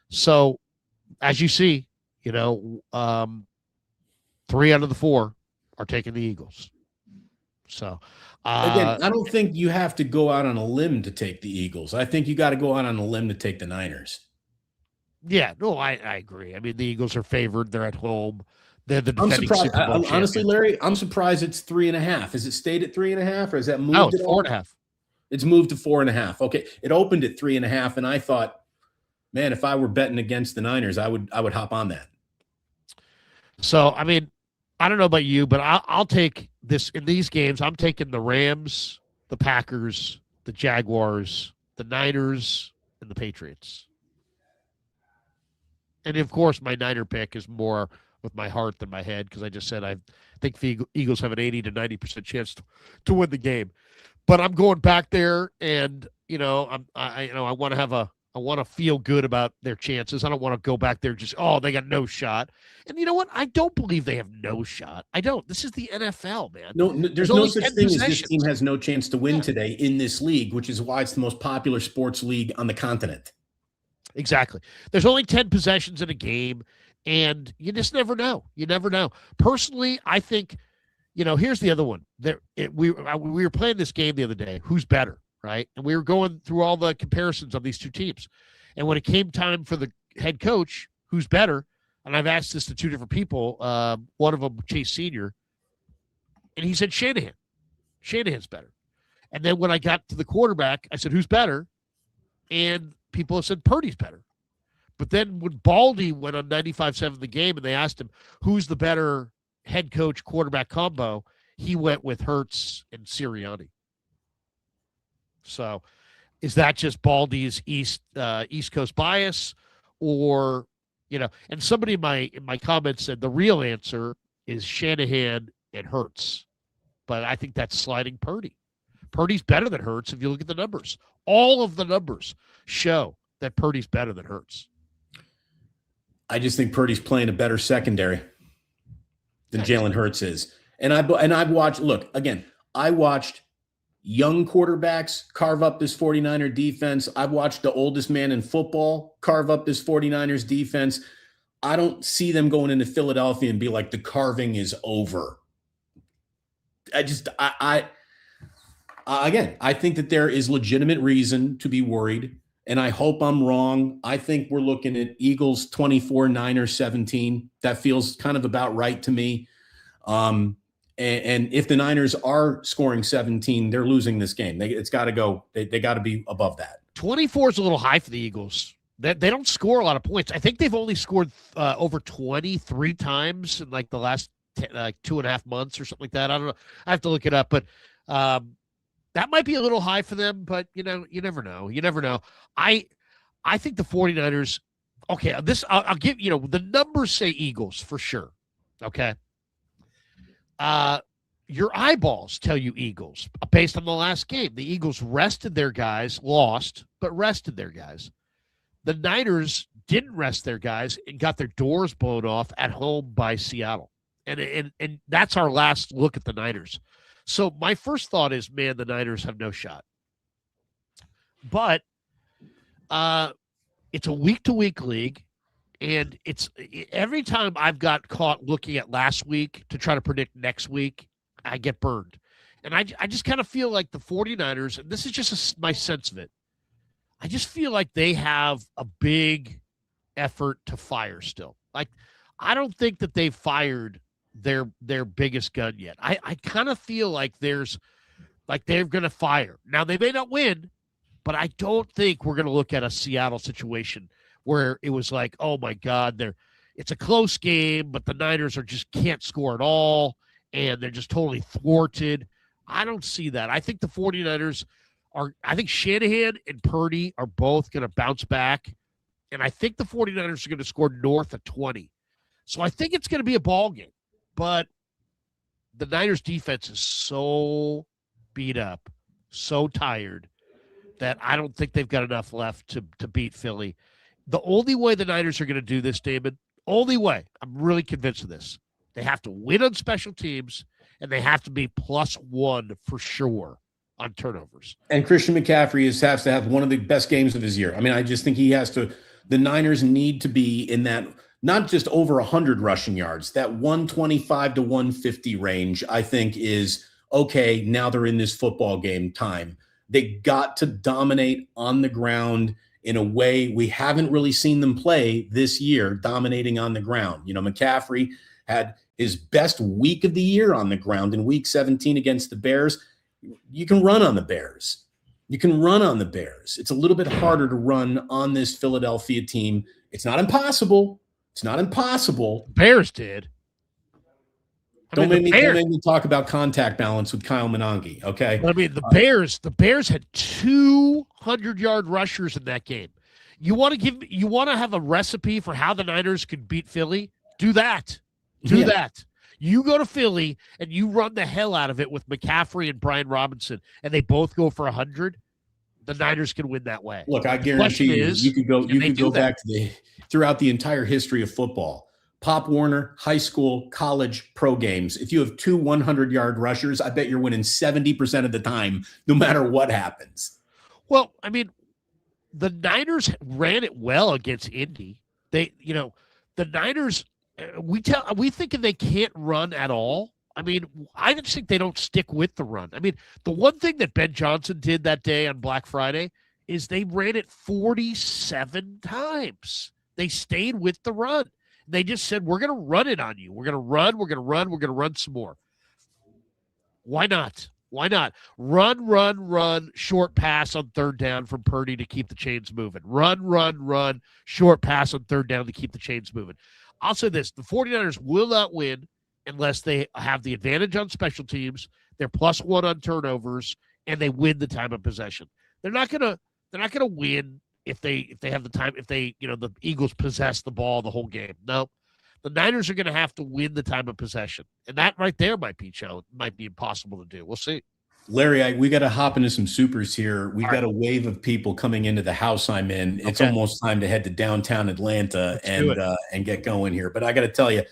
So, as you see, 3 out of the 4 are taking the Eagles. So, again, I don't think you have to go out on a limb to take the Eagles. I think you got to go out on a limb to take the Niners. Yeah, no, I agree. I mean, the Eagles are favored. They're at home. They're the defending Super Bowl champions. Honestly, Larry, I'm surprised it's 3.5. Has it stayed at 3.5, or has that moved? No, it's 4.5. It's moved to 4.5. Okay, it opened at 3.5, and I thought, man, if I were betting against the Niners, I would hop on that. So, I mean, I don't know about you, but I'll take this in these games. I'm taking the Rams, the Packers, the Jaguars, the Niners, and the Patriots. And, of course, my Niner pick is more with my heart than my head because I just said I think the Eagles have an 80 to 90% chance to win the game. But I'm going back there, and I want to feel good about their chances. I don't want to go back there just they got no shot. And you know what? I don't believe they have no shot. I don't. This is the NFL, man. No, there's no such thing as this team has no chance to win today in this league, which is why it's the most popular sports league on the continent. Exactly. There's only 10 possessions in a game, and you just never know. You never know. Personally, I think, here's the other one. We were playing this game the other day. Who's better, right? And we were going through all the comparisons of these two teams. And when it came time for the head coach, who's better, and I've asked this to 2 different people, one of them, Chase Sr., and he said Shanahan. Shanahan's better. And then when I got to the quarterback, I said, who's better? And people have said Purdy's better. But then when Baldy went on 95.7 the game and they asked him, who's the better head coach quarterback combo? he went with Hurts and Sirianni. So is that just Baldy's East Coast bias, or and somebody in my comments said the real answer is Shanahan and Hurts, but I think that's sliding Purdy. Purdy's better than Hurts if you look at the numbers. All of the numbers show that Purdy's better than Hurts. I just think Purdy's playing a better secondary than Jalen Hurts is. And I've watched, look, again, I watched young quarterbacks carve up this 49er defense. I've watched the oldest man in football carve up this 49ers defense. I don't see them going into Philadelphia and be like, the carving is over. Again, I think that there is legitimate reason to be worried, and I hope I'm wrong. I think we're looking at Eagles 24, Niners 17. That feels kind of about right to me. And if the Niners are scoring 17, they're losing this game. It's got to go. They got to be above that. 24 is a little high for the Eagles. They don't score a lot of points. I think they've only scored over 23 times in like the last 2.5 months or something like that. I don't know. I have to look it up, but that might be a little high for them, but you never know. You never know. I think the 49ers, okay, I'll give, the numbers say Eagles for sure. Okay. Your eyeballs tell you Eagles based on the last game. The Eagles rested their guys, lost, but rested their guys. The Niners didn't rest their guys and got their doors blown off at home by Seattle. And that's our last look at the Niners. So my first thought is, man, the Niners have no shot. But it's a week-to-week league, and it's every time I've got caught looking at last week to try to predict next week, I get burned. And I just kind of feel like the 49ers, and this is just my sense of it, I just feel like they have a big effort to fire still. Like, I don't think that they've fired their biggest gun yet. I kind of feel like they're going to fire. Now, they may not win, but I don't think we're going to look at a Seattle situation where it was like, oh my God, it's a close game, but the Niners just can't score at all, and they're just totally thwarted. I don't see that. I think the 49ers I think Shanahan and Purdy are both going to bounce back, and I think the 49ers are going to score north of 20. So I think it's going to be a ball game. But the Niners defense is so beat up, so tired, that I don't think they've got enough left to beat Philly. The only way the Niners are going to do this, Damon, only way, I'm really convinced of this, they have to win on special teams, and they have to be +1 for sure on turnovers. And Christian McCaffrey has to have one of the best games of his year. I mean, I just think he has to – the Niners need to be in that – not just over 100 rushing yards, that 125 to 150 range, I think is, okay, now they're in this football game time. They got to dominate on the ground in a way we haven't really seen them play this year, dominating on the ground. McCaffrey had his best week of the year on the ground in week 17 against the Bears. You can run on the Bears. It's a little bit harder to run on this Philadelphia team. It's not impossible. Bears did. Don't make me talk about contact balance with Kyle Monangi, okay? I mean, the Bears had 200-yard rushers in that game. You want to have a recipe for how the Niners could beat Philly? Do that. That. You go to Philly and you run the hell out of it with McCaffrey and Brian Robinson, and they both go for 100. The Niners can win that way. Look, I guarantee you could go back to throughout the entire history of football. Pop Warner, high school, college, pro games. If you have two 100-yard rushers, I bet you're winning 70% of the time, no matter what happens. Well, I mean, the Niners ran it well against Indy. The Niners, we thinking they can't run at all. I mean, I just think they don't stick with the run. I mean, the one thing that Ben Johnson did that day on Black Friday is they ran it 47 times. They stayed with the run. They just said, we're going to run it on you. We're going to run some more. Why not? Run, short pass on third down from Purdy to keep the chains moving. Run, short pass on third down to keep the chains moving. I'll say this, the 49ers will not win unless they have the advantage on special teams, they're +1 on turnovers, and they win the time of possession. They're not gonna win if they have the time, if they, the Eagles possess the ball the whole game. No. The Niners are going to have to win the time of possession. And that right there might be impossible to do. We'll see. Larry, we got to hop into some supers here. We've got a wave of people coming into the house I'm in. It's almost time to head to downtown Atlanta and get going here. But I got to tell you,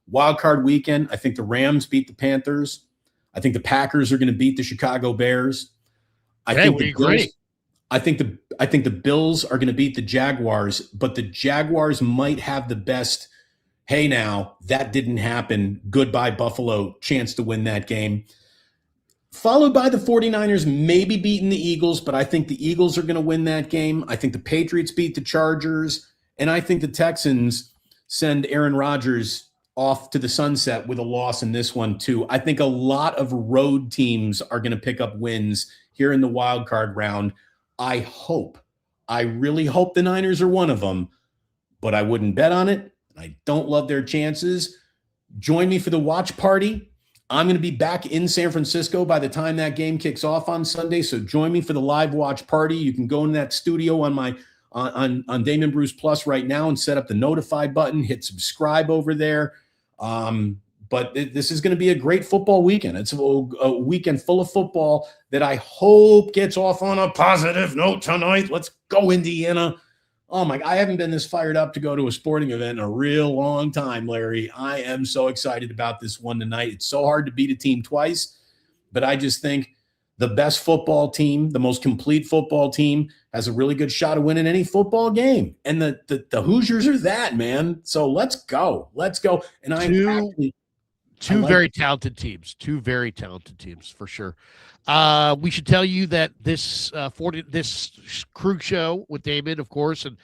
wild card weekend, I think the Rams beat the Panthers. I think the Packers are going to beat the Chicago Bears. I think the Bills are going to beat the Jaguars, but the Jaguars might have the best, hey now, that didn't happen, goodbye Buffalo chance to win that game. Followed by the 49ers maybe beating the Eagles, but I think the Eagles are going to win that game. I think the Patriots beat the Chargers, and I think the Texans send Aaron Rodgers off to the sunset with a loss in this one too. I think a lot of road teams are going to pick up wins here in the wild card round. I really hope the Niners are one of them, but I wouldn't bet on it. I don't love their chances. Join me for the watch party. I'm going to be back in San Francisco by the time that game kicks off on Sunday. So join me for the live watch party. You can go in that studio on Damon Bruce Plus right now and set up the notify button, hit subscribe over there. But this is going to be a great football weekend. It's a weekend full of football that I hope gets off on a positive note tonight. Let's go, Indiana. Oh my, I haven't been this fired up to go to a sporting event in a real long time, Larry. I am so excited about this one tonight. It's so hard to beat a team twice, but I just think the best football team, the most complete football team, has a really good shot of winning any football game. And the Hoosiers are that, man. So let's go. And Two very talented teams for sure. We should tell you that this Krueger show with Damon, of course, and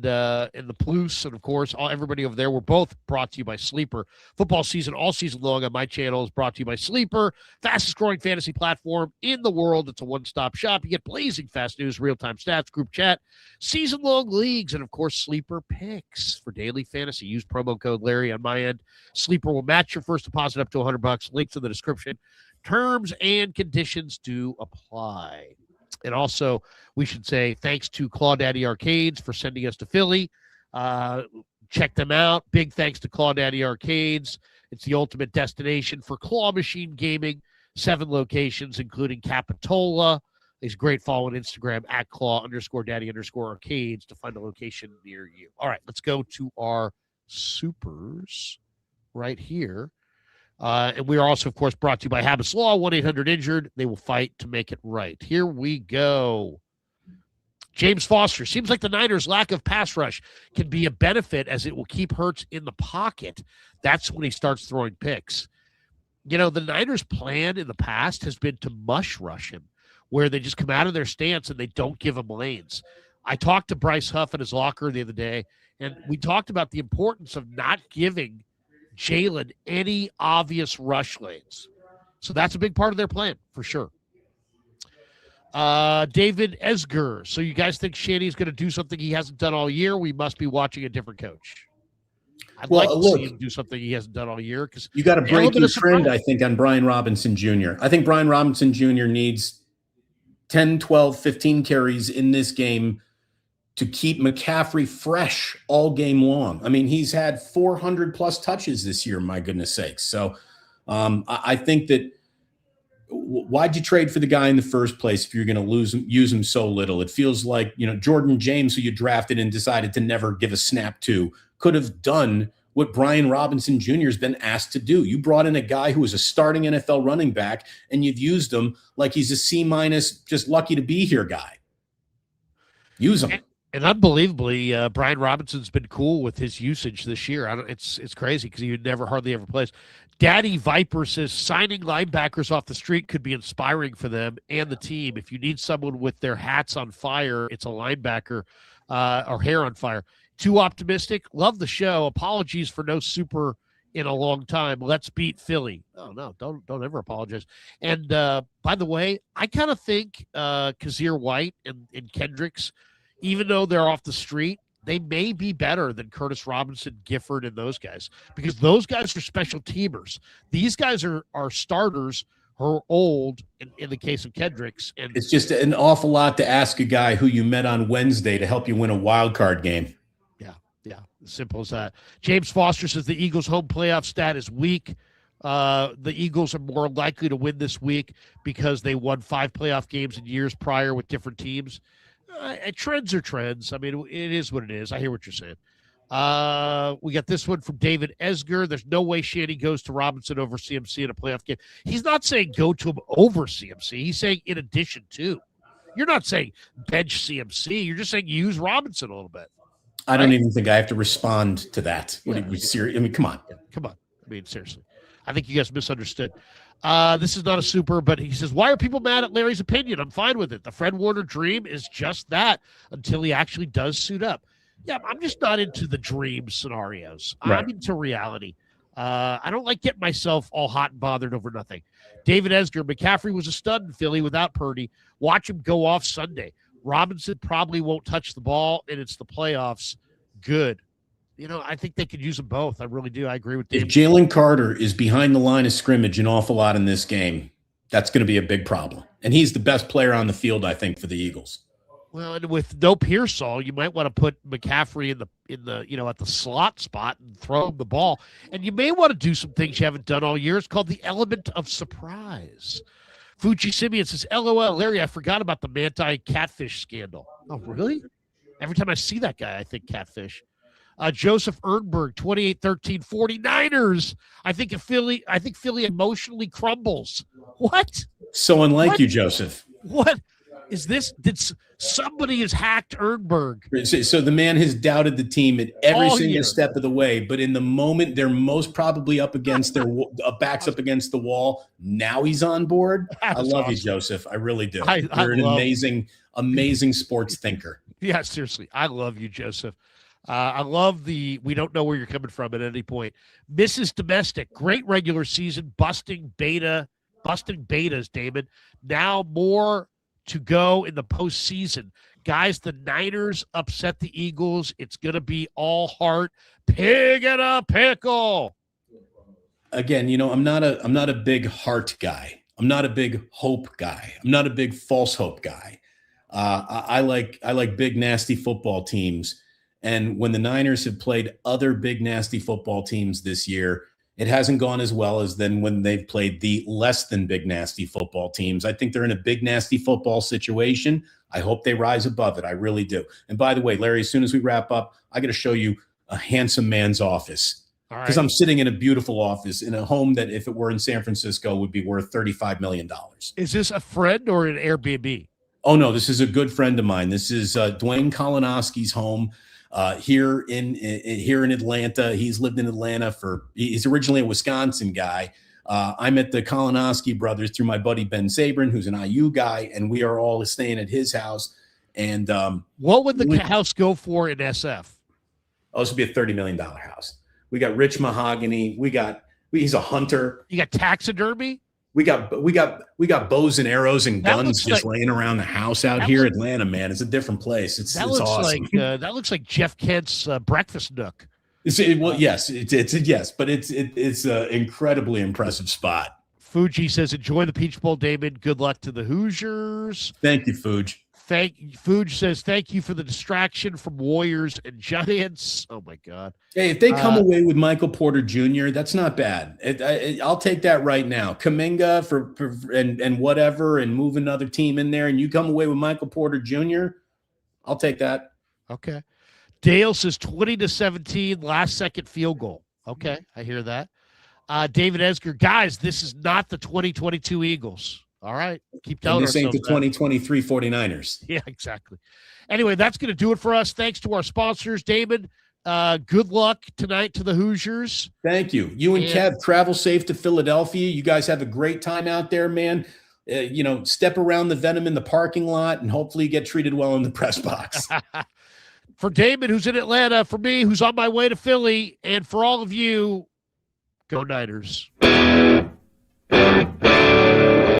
the Plus, and of course, everybody over there, we're both brought to you by Sleeper. Football season, all season long on my channel, is brought to you by Sleeper, fastest growing fantasy platform in the world. It's a one-stop shop. You get blazing fast news, real-time stats, group chat, season-long leagues, and of course, Sleeper picks for daily fantasy. Use promo code Larry on my end. Sleeper will match your first deposit up to $100. Links in the description. Terms and conditions do apply. And also, we should say thanks to Clawdaddy Arcades for sending us to Philly. Check them out. Big thanks to Clawdaddy Arcades. It's the ultimate destination for claw machine gaming. 7 locations, including Capitola. It's great. Follow on Instagram at claw_daddy_arcades to find a location near you. All right, let's go to our supers right here. And we are also, of course, brought to you by Habbas Law, 1-800-INJURED. They will fight to make it right. Here we go. James Foster. Seems like the Niners' lack of pass rush can be a benefit, as it will keep Hurts in the pocket. That's when he starts throwing picks. The Niners' plan in the past has been to mush rush him, where they just come out of their stance and they don't give him lanes. I talked to Bryce Huff in his locker the other day, and we talked about the importance of not giving Jalen any obvious rush lanes. So that's a big part of their plan for sure. David Esger. So you guys think Shanny's going to do something he hasn't done all year? We must be watching a different coach. I'd like to see him do something he hasn't done all year, because you got to break the trend, I think, on Brian Robinson Jr. I think Brian Robinson Jr. needs 10, 12, 15 carries in this game to keep McCaffrey fresh all game long. I mean, he's had 400 plus touches this year, my goodness sakes. So I think that why'd you trade for the guy in the first place if you're going to use him so little? It feels like, Jordan James, who you drafted and decided to never give a snap to, could have done what Brian Robinson Jr. has been asked to do. You brought in a guy who was a starting NFL running back, and you've used him like he's a C-, just lucky to be here guy. Use him. And unbelievably, Brian Robinson's been cool with his usage this year. It's crazy, because he hardly ever plays. Daddy Viper says signing linebackers off the street could be inspiring for them and the team. If you need someone with their hats on fire, it's a linebacker, or hair on fire. Too optimistic? Love the show. Apologies for no super in a long time. Let's beat Philly. Oh, no, don't ever apologize. And by the way, I kind of think Kazir White and Kendricks, even though they're off the street, they may be better than Curtis Robinson, Gifford, and those guys because those guys are special teamers. These guys are starters who are old in the case of Kendricks. And it's just an awful lot to ask a guy who you met on Wednesday to help you win a wild card game. Yeah, simple as that. James Foster says the Eagles' home playoff stat is weak. The Eagles are more likely to win this week because they won 5 playoff games in years prior with different teams. Trends are trends. I mean, it is what it is. I hear what you're saying. We got this one from David Esger. There's no way Shanny goes to Robinson over CMC in a playoff game. He's not saying go to him over CMC. He's saying in addition to. You're not saying bench CMC. You're just saying use Robinson a little bit. I don't even think I have to respond to that. What are you serious? I mean, come on. Come on. I mean, seriously. I think you guys misunderstood. This is not a super, but he says, why are people mad at Larry's opinion? I'm fine with it. The Fred Warner dream is just that until he actually does suit up. Yeah, I'm just not into the dream scenarios. Right. I'm into reality. I don't like getting myself all hot and bothered over nothing. David Esger, McCaffrey was a stud in Philly without Purdy. Watch him go off Sunday. Robinson probably won't touch the ball, and it's the playoffs. Good. I think they could use them both. I really do. I agree with David. If Jalen Carter is behind the line of scrimmage an awful lot in this game, that's going to be a big problem. And he's the best player on the field, I think, for the Eagles. Well, and with no Pearsall, you might want to put McCaffrey in the at the slot spot and throw him the ball. And you may want to do some things you haven't done all year. It's called the element of surprise. Fuji Simeon says, LOL, Larry, I forgot about the Manti catfish scandal. Oh, really? Every time I see that guy, I think catfish. Joseph Ernberg, 28-13 49ers. I think Philly emotionally crumbles. What? So unlike you, Joseph. What is this? Somebody has hacked Ernberg? So the man has doubted the team at every single step of the way, but in the moment they're most probably up against their backs up against the wall. Now he's on board. I love you, Joseph. I really do. You're an amazing sports thinker. Yeah, seriously. I love you, Joseph. I love we don't know where you're coming from at any point. Mrs. Domestic, great regular season, busting betas, Damon. Now more to go in the postseason. Guys, the Niners upset the Eagles. It's going to be all heart. Pig in a pickle. Again, I'm not a big heart guy. I'm not a big hope guy. I'm not a big false hope guy. I like big, nasty football teams. And when the Niners have played other big, nasty football teams this year, it hasn't gone as well as then when they've played the less than big, nasty football teams. I think they're in a big, nasty football situation. I hope they rise above it. I really do. And by the way, Larry, as soon as we wrap up, I got to show you a handsome man's office because I'm sitting in a beautiful office in a home that if it were in San Francisco would be worth $35 million. Is this a friend or an Airbnb? Oh, no, this is a good friend of mine. This is Dwayne Kolonowski's home. Here in Atlanta. He's lived in Atlanta he's originally a Wisconsin guy. I met the Kolonowski brothers through my buddy Ben Sabrin, who's an IU guy, and we are all staying at his house. And what would the house go for in SF? Oh, this would be a $30 million house. We got rich mahogany. He's a hunter. You got taxidermy? We got bows and arrows and guns just laying around the house out here. Atlanta, man, it's a different place. It's awesome. That looks like Jeff Kent's breakfast nook. Yes, but it's an incredibly impressive spot. Fuji says, enjoy the Peach Bowl, Damon. Good luck to the Hoosiers. Thank you, Fuji. Fuji says, thank you for the distraction from Warriors and Giants. Oh, my God. Hey, if they come away with Michael Porter Jr., that's not bad. I'll take that right now. Kuminga for and whatever and move another team in there, and you come away with Michael Porter Jr., I'll take that. Okay. Dale says 20-17, last-second field goal. Okay, I hear that. David Esger, guys, this is not the 2022 Eagles. All right. Keep telling us. This ain't the 2023 49ers. Yeah, exactly. Anyway, that's going to do it for us. Thanks to our sponsors, Damon. Good luck tonight to the Hoosiers. Thank you. You and Kev, travel safe to Philadelphia. You guys have a great time out there, man. Step around the Venom in the parking lot and hopefully get treated well in the press box. For Damon, who's in Atlanta, for me, who's on my way to Philly, and for all of you, go Niners.